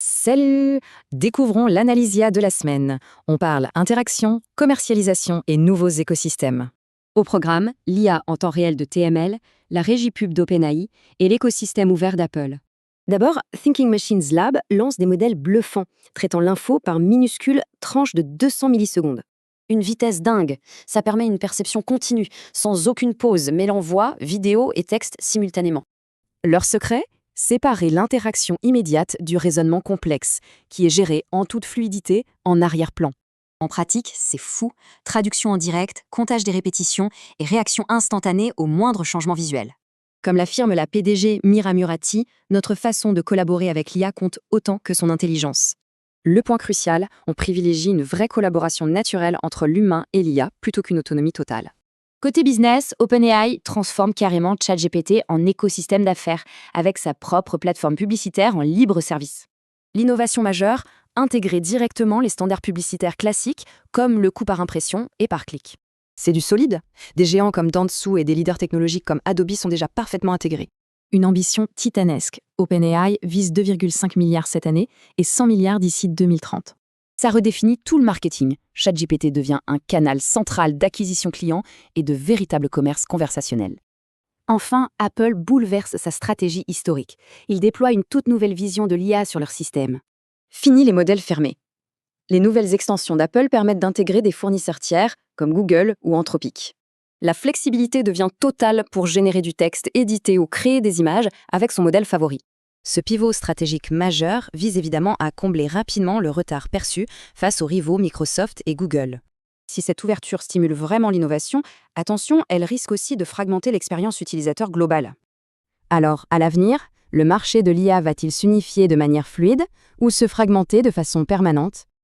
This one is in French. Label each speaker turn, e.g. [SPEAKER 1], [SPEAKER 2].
[SPEAKER 1] Salut! Découvrons l'analyse IA de la semaine. On parle interaction, commercialisation et nouveaux écosystèmes.
[SPEAKER 2] Au programme, l'IA en temps réel de TML, la régie pub d'OpenAI et l'écosystème ouvert d'Apple.
[SPEAKER 3] D'abord, Thinking Machines Lab lance des modèles bluffants, traitant l'info par minuscules tranches de 200 millisecondes.
[SPEAKER 4] Une vitesse dingue, ça permet une perception continue, sans aucune pause, mêlant voix, vidéo et texte simultanément.
[SPEAKER 1] Leur secret? Séparer l'interaction immédiate du raisonnement complexe, qui est géré en toute fluidité en arrière-plan.
[SPEAKER 4] En pratique, c'est fou. Traduction en direct, comptage des répétitions et réaction instantanée au moindre changement visuel.
[SPEAKER 1] Comme l'affirme la PDG Mira Murati, notre façon de collaborer avec l'IA compte autant que son intelligence. Le point crucial, on privilégie une vraie collaboration naturelle entre l'humain et l'IA plutôt qu'une autonomie totale.
[SPEAKER 5] Côté business, OpenAI transforme carrément ChatGPT en écosystème d'affaires avec sa propre plateforme publicitaire en libre service.
[SPEAKER 1] L'innovation majeure, intégrer directement les standards publicitaires classiques comme le coût par impression et par clic. C'est du solide. Des géants comme Dentsu et des leaders technologiques comme Adobe sont déjà parfaitement intégrés. Une ambition titanesque. OpenAI vise 2,5 milliards cette année et 100 milliards d'ici 2030. Ça redéfinit tout le marketing. ChatGPT devient un canal central d'acquisition client et de véritable commerce conversationnel.
[SPEAKER 5] Enfin, Apple bouleverse sa stratégie historique. Il déploie une toute nouvelle vision de l'IA sur leur système.
[SPEAKER 1] Fini les modèles fermés. Les nouvelles extensions d'Apple permettent d'intégrer des fournisseurs tiers comme Google ou Anthropic. La flexibilité devient totale pour générer du texte, éditer ou créer des images avec son modèle favori. Ce pivot stratégique majeur vise évidemment à combler rapidement le retard perçu face aux rivaux Microsoft et Google. Si cette ouverture stimule vraiment l'innovation, attention, elle risque aussi de fragmenter l'expérience utilisateur globale. Alors, à l'avenir, le marché de l'IA va-t-il s'unifier de manière fluide ou se fragmenter de façon permanente ?